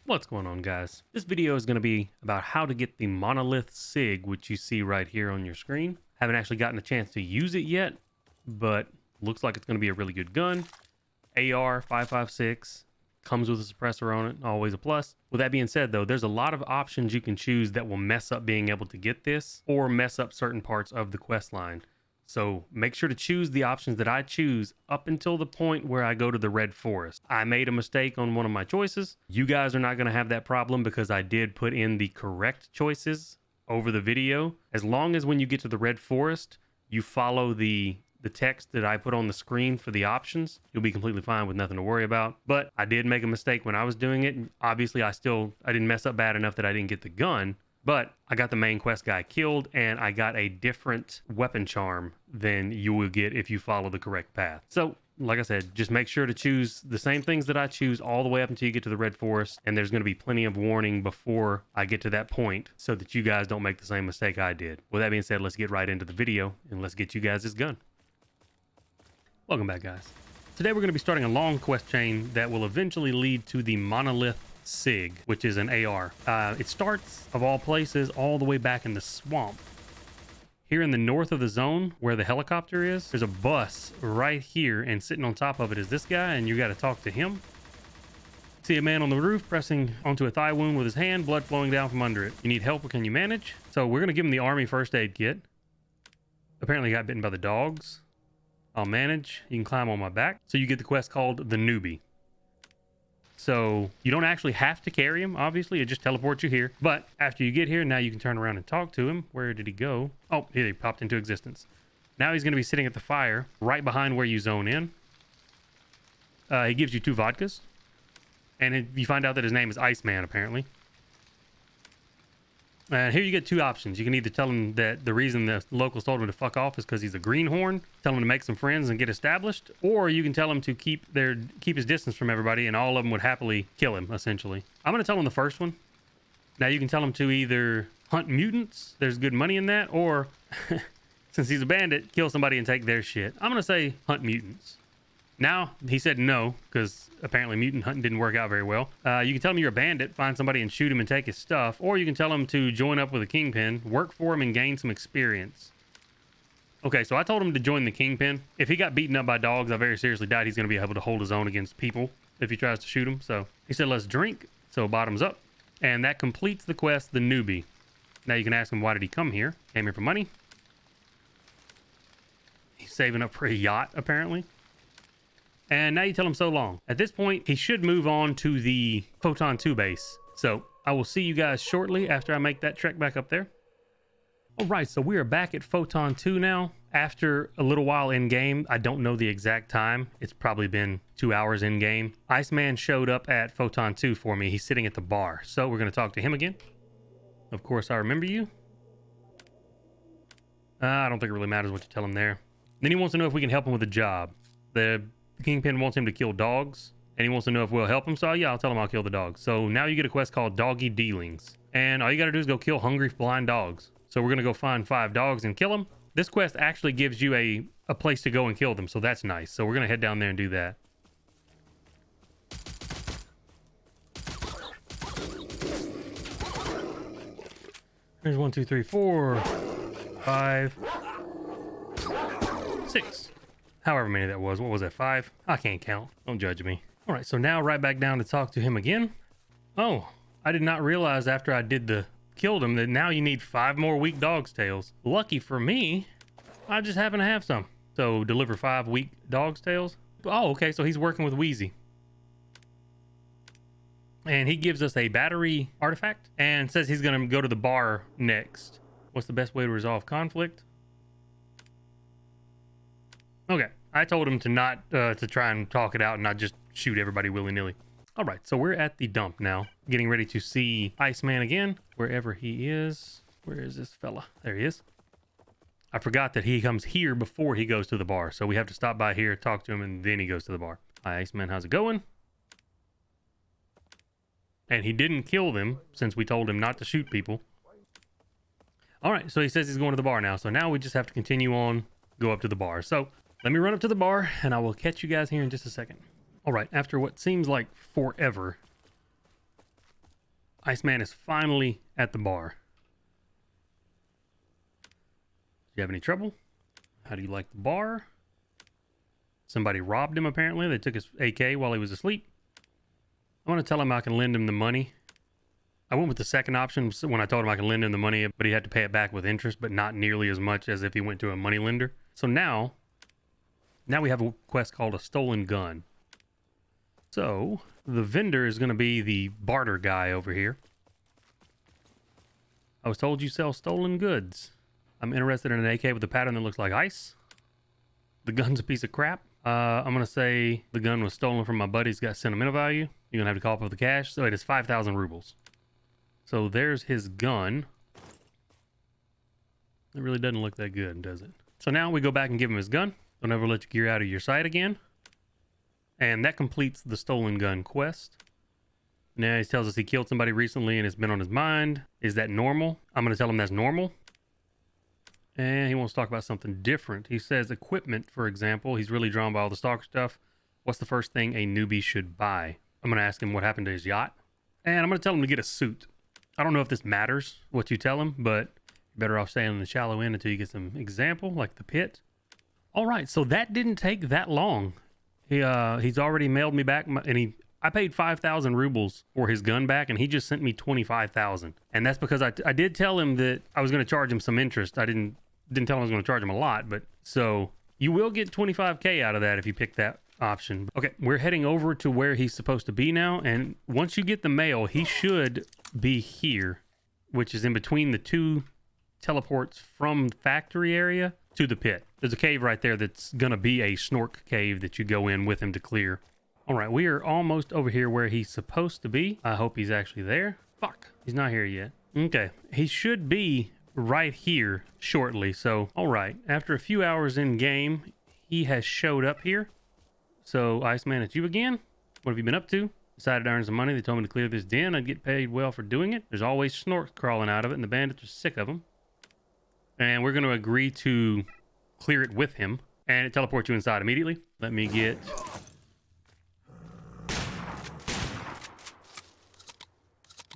What's going on, guys? This video is going to be about how to get the Monolith Sig, which you see right here on your screen. Haven't actually gotten a chance to use it yet, but looks like it's going to be a really good gun. AR 5.56, comes with a suppressor on it, always a plus. With that being said though, there's a lot of options you can choose that will mess up being able to get this or mess up certain parts of the quest line. So make sure to choose the options that I choose up until the point where I go to the Red Forest. I made a mistake on one of my choices. You guys are not going to have that problem because I did put in the correct choices over the video. As long as when you get to the Red Forest, you follow the text that I put on the screen for the options, you'll be completely fine with nothing to worry about. But I did make a mistake when I was doing it. Obviously, I didn't mess up bad enough that I didn't get the gun. But I got the main quest guy killed, and I got a different weapon charm than you will get if you follow the correct path. So, like I said, just make sure to choose the same things that I choose all the way up until you get to the Red Forest, and there's going to be plenty of warning before I get to that point so that you guys don't make the same mistake I did. With that being said, let's get right into the video, and let's get you guys this gun. Welcome back, guys. Today we're going to be starting a long quest chain that will eventually lead to the Monolith Sig, which is an AR. It starts, of all places, all the way back in the swamp. Here in the north of the zone, where the helicopter is, there's a bus right here, and sitting on top of it is this guy, and you got to talk to him. See a man on the roof pressing onto a thigh wound with his hand, blood flowing down from under it. You need help, or can you manage? So we're going to give him the army first aid kit. Apparently he got bitten by the dogs. I'll manage. You can climb on my back. So you get the quest called the Newbie. So you don't actually have to carry him, obviously. It just teleports you here. But after you get here, now you can turn around and talk to him. Where did he go? Oh, here he popped into existence. Now he's going to be sitting at the fire right behind where you zone in. He gives you 2 vodkas. And you find out that his name is Iceman, apparently. And here you get 2 options. You can either tell him that the reason the locals told him to fuck off is because he's a greenhorn, tell him to make some friends and get established, or you can tell him to keep his distance from everybody, and all of them would happily kill him, essentially. I'm going to tell him the first one. Now you can tell him to either hunt mutants, there's good money in that, or since he's a bandit, kill somebody and take their shit. I'm going to say hunt mutants. Now, he said no, because apparently mutant hunting didn't work out very well. You can tell him you're a bandit, find somebody and shoot him and take his stuff, or you can tell him to join up with a kingpin, work for him, and gain some experience. Okay, so I told him to join the kingpin. If he got beaten up by dogs, I very seriously doubt he's going to be able to hold his own against people if he tries to shoot him. So he said, let's drink. So bottoms up. And that completes the quest, the Newbie. Now you can ask him, why did he come here? Came here for money. He's saving up for a yacht, apparently. And now you tell him so long. At this point, he should move on to the Photon-2 base. So I will see you guys shortly after I make that trek back up there. All right, so we are back at Photon-2 now. After a little while in game, I don't know the exact time. It's probably been 2 hours in game. Iceman showed up at Photon-2 for me. He's sitting at the bar. So we're going to talk to him again. Of course, I remember you. I don't think it really matters what you tell him there. Then he wants to know if we can help him with a job. The Kingpin wants him to kill dogs, and he wants to know if we'll help him. So yeah, I'll tell him I'll kill the dogs. So now you get a quest called Doggie Dealings, and all you got to do is go kill hungry blind dogs. So we're gonna go find 5 dogs and kill them. This quest actually gives you a place to go and kill them, so that's nice. So we're gonna head down there and do that. There's 1, 2, 3, 4, 5, 6. However many that was. What was that, 5? I can't count. Don't judge me. All right, so now right back down to talk to him again. Oh, I did not realize after I killed him that now you need 5 more weak dog's tails. Lucky for me, I just happen to have some. So deliver 5 weak dog's tails. Oh, okay, so he's working with Wheezy. And he gives us a battery artifact and says he's gonna go to the bar next. What's the best way to resolve conflict? Okay, I told him to not to try and talk it out and not just shoot everybody willy-nilly. All right, so we're at the dump now, getting ready to see Iceman again, wherever he is. Where is this fella? There he is. I forgot that he comes here before he goes to the bar, so we have to stop by here, talk to him, and then he goes to the bar. Hi, Iceman, how's it going? And he didn't kill them since we told him not to shoot people. All right, so he says he's going to the bar now, so now we just have to continue on, go up to the bar. So let me run up to the bar, and I will catch you guys here in just a second. All right, after what seems like forever, Iceman is finally at the bar. Do you have any trouble? How do you like the bar? Somebody robbed him, apparently. They took his AK while he was asleep. I want to tell him I can lend him the money. I went with the second option when I told him I can lend him the money, but he had to pay it back with interest, but not nearly as much as if he went to a money lender. So now we have a quest called a stolen gun. So the vendor is going to be the barter guy over here. I was told you sell stolen goods. I'm interested in an AK with a pattern that looks like ice. The gun's a piece of crap. I'm going to say the gun was stolen from my buddy. It's got sentimental value. You're going to have to call up for the cash. So it is 5,000 rubles. So there's his gun. It really doesn't look that good, does it? So now we go back and give him his gun. Don't ever let your gear out of your sight again. And that completes the stolen gun quest. Now he tells us he killed somebody recently and it's been on his mind. Is that normal? I'm going to tell him that's normal. And he wants to talk about something different. He says equipment, for example. He's really drawn by all the stalker stuff. What's the first thing a newbie should buy? I'm going to ask him what happened to his yacht. And I'm going to tell him to get a suit. I don't know if this matters, what you tell him, but you're better off staying in the shallow end until you get some example, like the pit. All right, so that didn't take that long. He's already mailed me back, I paid 5,000 rubles for his gun back, and he just sent me 25,000. And that's because I did tell him that I was going to charge him some interest. I didn't tell him I was going to charge him a lot, but so you will get 25K out of that if you pick that option. Okay, we're heading over to where he's supposed to be now, and once you get the mail, he should be here, which is in between the two teleports from factory area to the pit. There's a cave right there that's going to be a snork cave that you go in with him to clear. All right, we are almost over here where he's supposed to be. I hope he's actually there. Fuck, he's not here yet. Okay, he should be right here shortly. So, all right, after a few hours in game, he has showed up here. So, Iceman, it's you again. What have you been up to? Decided to earn some money. They told me to clear this den. I'd get paid well for doing it. There's always snorks crawling out of it, and the bandits are sick of them. And we're going to agree to clear it with him. And it teleports you inside immediately. Let me get...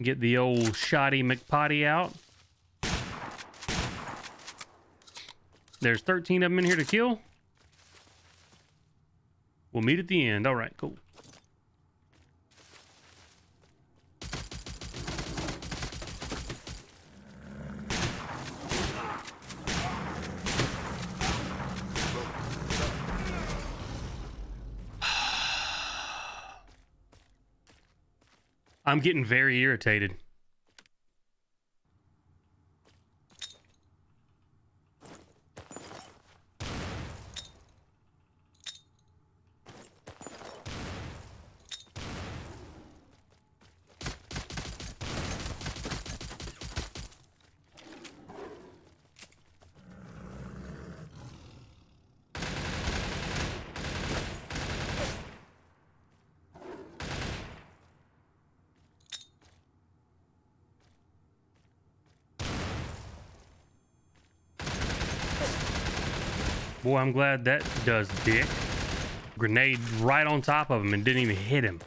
Get the old shoddy McPotty out. There's 13 of them in here to kill. We'll meet at the end. All right, cool. I'm getting very irritated. Boy, I'm glad that does dick. Grenade right on top of him and didn't even hit him.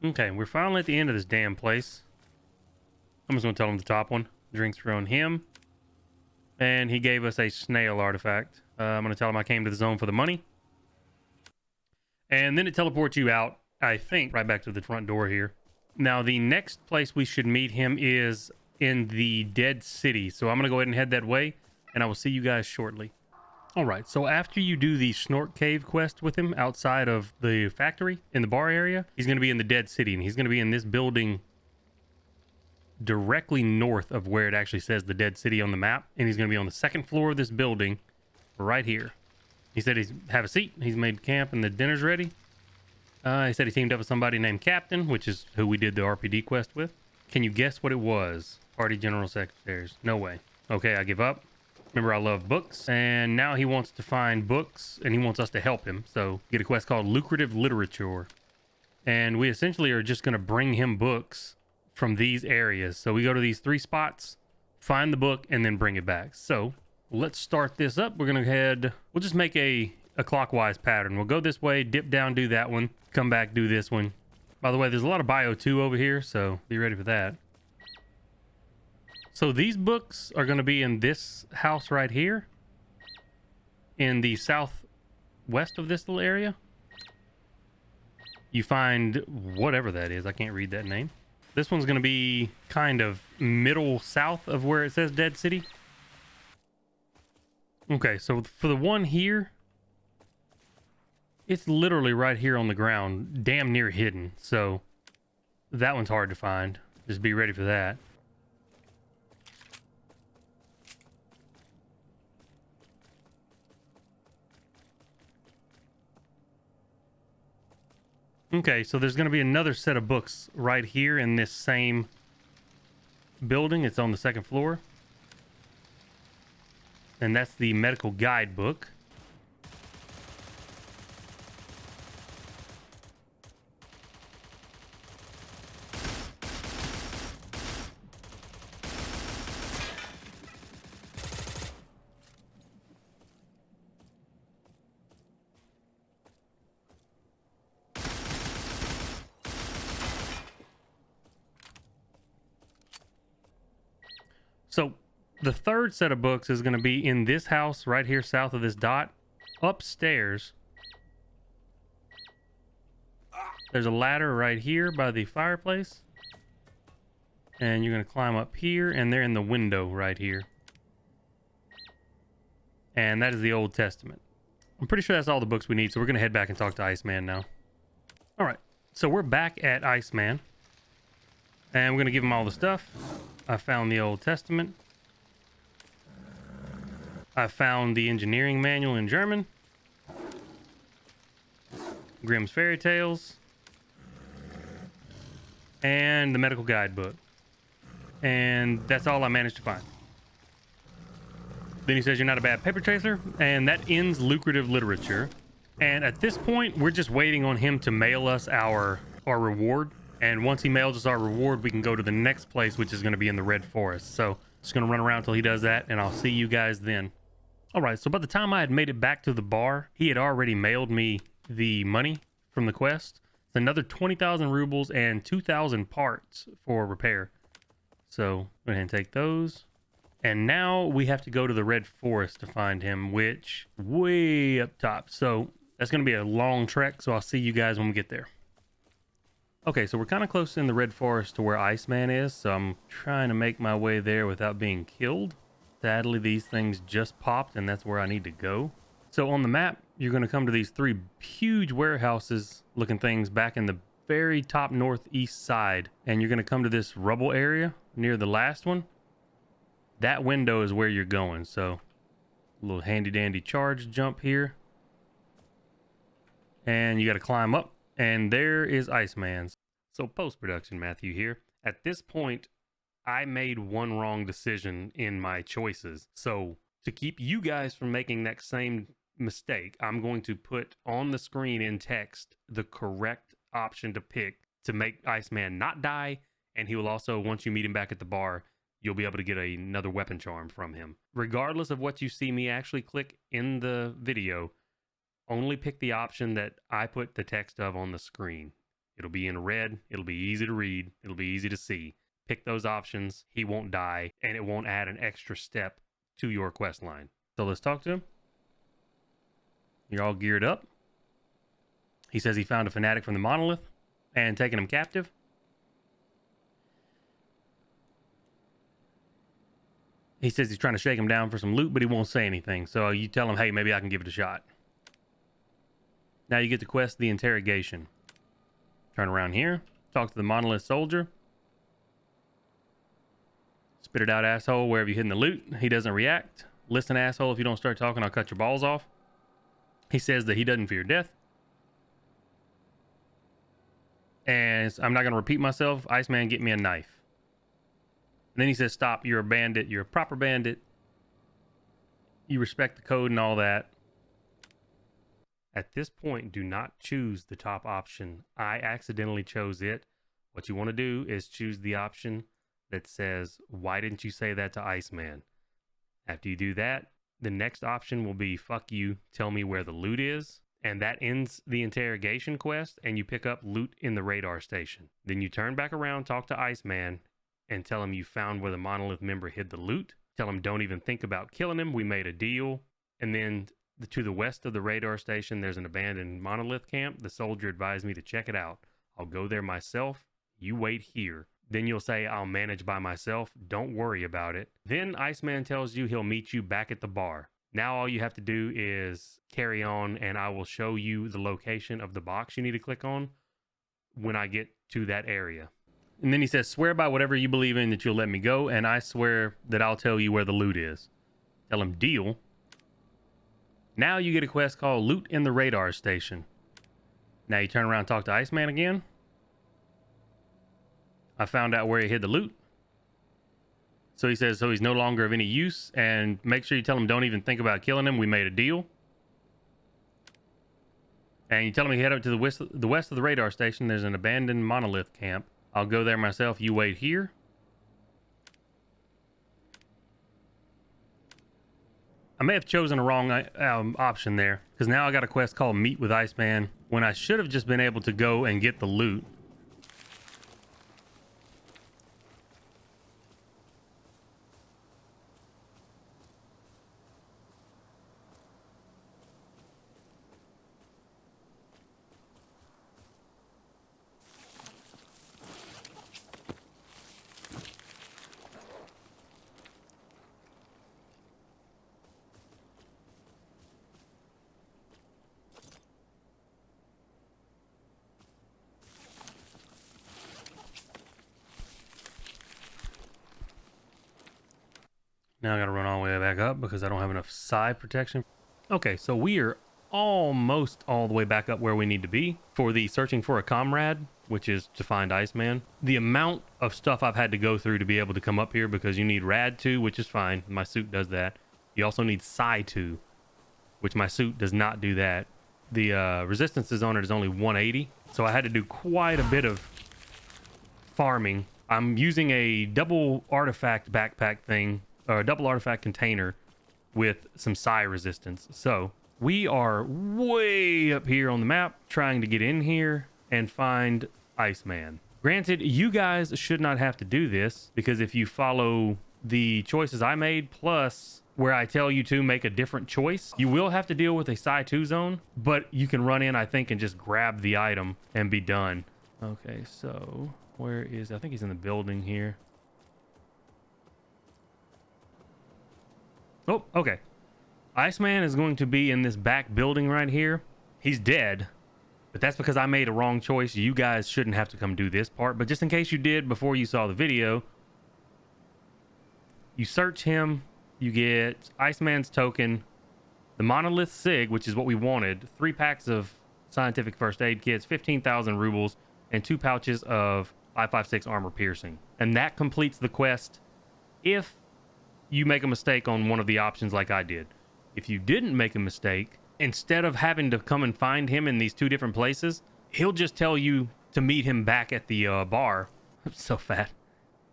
Okay, we're finally at the end of this damn place. I'm just gonna tell him the top one. Drinks are on him. And he gave us a snail artifact. I'm going to tell him I came to the zone for the money. And then it teleports you out, I think, right back to the front door here. Now, the next place we should meet him is in the Dead City. So I'm going to go ahead and head that way, and I will see you guys shortly. All right, so after you do the Snort Cave quest with him outside of the factory in the bar area, he's going to be in the Dead City, and he's going to be in this building directly north of where it actually says the Dead City on the map, and he's going to be on the second floor of this building right here. He said he's have a seat, he's made camp, and the dinner's ready. He said he teamed up with somebody named Captain, which is who we did the RPD quest with. Can you guess what it was? Party General Secretaries. No way. Okay, I give up. Remember, I love books, and now he wants to find books, and he wants us to help him. So get a quest called Lucrative Literature, and we essentially are just going to bring him books from these areas. So we go to these 3 spots, find the book, and then bring it back. So let's start this up. We're going to head, we'll just make a clockwise pattern. We'll go this way, dip down, do that one, come back, do this one. By the way, there's a lot of Bio 2 over here, so be ready for that. So these books are going to be in this house right here, in the southwest of this little area. You find whatever that is. I can't read that name. This one's going to be kind of middle south of where it says Dead City. Okay, so for the one here, it's literally right here on the ground, damn near hidden. So that one's hard to find. Just be ready for that. Okay, so there's going to be another set of books right here in this same building. It's on the second floor. And that's the medical guidebook. So the third set of books is going to be in this house right here south of this dot, upstairs. There's a ladder right here by the fireplace, and you're going to climb up here, and they're in the window right here, and that is the Old Testament. I'm pretty sure that's all the books we need, so we're going to head back and talk to Iceman now. All right, so we're back at Iceman, and we're going to give him all the stuff. I found the Old Testament. I found the engineering manual in German. Grimm's Fairy Tales. And the medical guidebook. And that's all I managed to find. Then he says you're not a bad paper chaser, and that ends Lucrative Literature. And at this point, we're just waiting on him to mail us our reward. And once he mails us our reward, we can go to the next place, which is going to be in the Red Forest. So just going to run around until he does that, and I'll see you guys then. All right, so by the time I had made it back to the bar, he had already mailed me the money from the quest. It's another 20,000 rubles and 2,000 parts for repair. So go ahead and take those. And now we have to go to the Red Forest to find him, which way up top. So that's going to be a long trek, so I'll see you guys when we get there. Okay, so we're kind of close in the Red Forest to where Iceman is, so I'm trying to make my way there without being killed. Sadly, these things just popped, and that's where I need to go. So on the map, you're going to come to these 3 huge warehouses looking things back in the very top northeast side, and you're going to come to this rubble area near the last one. That window is where you're going, so a little handy-dandy charge jump here. And you got to climb up. And there is Iceman's. So post-production, Matthew here. At this point, I made one wrong decision in my choices. So to keep you guys from making that same mistake, I'm going to put on the screen in text the correct option to pick to make Iceman not die. And he will also, once you meet him back at the bar, you'll be able to get another weapon charm from him. Regardless of what you see me actually click in the video, only pick the option that I put the text of on the screen. It'll be in red. It'll be easy to read. It'll be easy to see. Pick those options. He won't die, and it won't add an extra step to your quest line. So let's talk to him. You're all geared up. He says he found a fanatic from the Monolith and taken him captive. He says he's trying to shake him down for some loot, but he won't say anything. So you tell him, hey, maybe I can give it a shot. Now you get to quest the interrogation. Turn around here. Talk to the Monolith soldier. Spit it out, asshole, wherever you're hitting the loot. He doesn't react. Listen, asshole, if you don't start talking, I'll cut your balls off. He says that he doesn't fear death. And I'm not going to repeat myself. Iceman, get me a knife. And then he says, stop, you're a bandit. You're a proper bandit. You respect the code and all that. At this point, do not choose the top option. I accidentally chose it. What you want to do is choose the option that says, why didn't you say that to Iceman? After you do that, the next option will be, fuck you, tell me where the loot is. And that ends the interrogation quest, and you pick up loot in the radar station. Then you turn back around, talk to Iceman, and tell him you found where the Monolith member hid the loot. Tell him don't even think about killing him. We made a deal. And then to the west of the radar station, there's an abandoned Monolith camp. The soldier advised me to check it out. I'll go there myself. You wait here. Then you'll say, I'll manage by myself. Don't worry about it. Then Iceman tells you he'll meet you back at the bar. Now all you have to do is carry on, and I will show you the location of the box you need to click on when I get to that area. And then he says, swear by whatever you believe in that you'll let me go, and I swear that I'll tell you where the loot is. Tell him, deal. Now you get a quest called Loot in the Radar Station. Now you turn around and talk to Iceman again. I found out where he hid the loot. So he says, so he's no longer of any use, and make sure you tell him don't even think about killing him. We made a deal. And you tell him he head up to the west of the radar station. There's an abandoned Monolith camp. I'll go there myself. You wait here. I may have chosen a wrong option there, because now I got a quest called Meet with Iceman, when I should have just been able to go and get the loot. Now I gotta run all the way back up because I don't have enough side protection. Okay, so we are almost all the way back up where we need to be for the searching for a comrade, which is to find Iceman. The amount of stuff I've had to go through to be able to come up here, because you need Rad 2, which is fine. My suit does that. You also need Psi 2, which my suit does not do that. The resistances on it is only 180, so I had to do quite a bit of farming. I'm using a double artifact backpack thing, or a double artifact container with some psi resistance. So we are way up here on the map trying to get in here and find Iceman. Granted, you guys should not have to do this, because if you follow the choices I made, plus where I tell you to make a different choice, you will have to deal with a Psi 2 zone, but you can run in, I think, and just grab the item and be done. Okay, so where is, I think he's in the building here. Oh, okay. Iceman is going to be in this back building right here. He's dead, but that's because I made a wrong choice. You guys shouldn't have to come do this part, but just in case you did before you saw the video, you search him, you get Iceman's token, the Monolith Sig, which is what we wanted, 3 packs of scientific first aid kits, 15,000 rubles, and 2 pouches of 556 armor piercing. And that completes the quest if you make a mistake on one of the options like I did. If you didn't make a mistake, instead of having to come and find him in these 2 different places, he'll just tell you to meet him back at the bar. I'm so fat.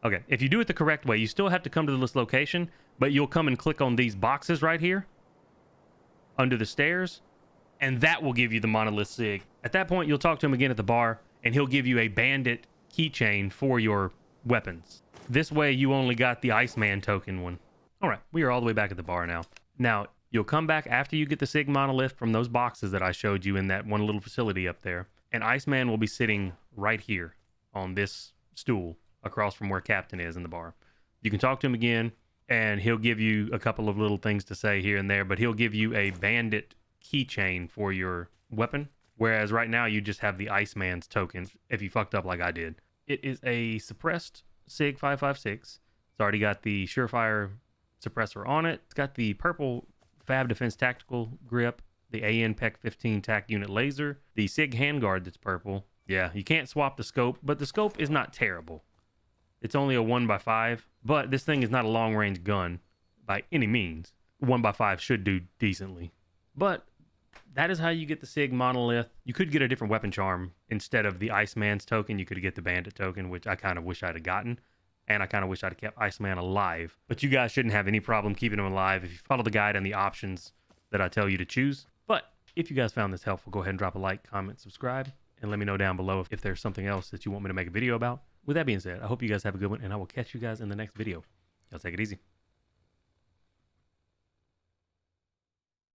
Okay, if you do it the correct way, you still have to come to this location, but you'll come and click on these boxes right here under the stairs, and that will give you the Monolith Sig. At that point, you'll talk to him again at the bar, and he'll give you a Bandit keychain for your weapons. This way, you only got the Iceman token one. All right, we are all the way back at the bar now. Now, you'll come back after you get the Sig Monolith from those boxes that I showed you in that one little facility up there. And Iceman will be sitting right here on this stool across from where Captain is in the bar. You can talk to him again, and he'll give you a couple of little things to say here and there, but he'll give you a Bandit keychain for your weapon. Whereas right now you just have the Iceman's token if you fucked up like I did. It is a suppressed Sig 556. It's already got the Surefire suppressor on it. It's got the purple Fab Defense Tactical grip, the AN PEC 15 TAC unit laser, the Sig handguard that's purple. Yeah, you can't swap the scope, but the scope is not terrible. It's only a 1x5, but this thing is not a long-range gun by any means. 1x5 should do decently. But that is how you get the Sig Monolith. You could get a different weapon charm. Instead of the Iceman's token, you could get the Bandit token, which I kind of wish I'd have gotten. And I kind of wish I'd have kept Iceman alive. But you guys shouldn't have any problem keeping him alive if you follow the guide and the options that I tell you to choose. But if you guys found this helpful, go ahead and drop a like, comment, subscribe, and let me know down below if there's something else that you want me to make a video about. With that being said, I hope you guys have a good one, and I will catch you guys in the next video. Y'all take it easy.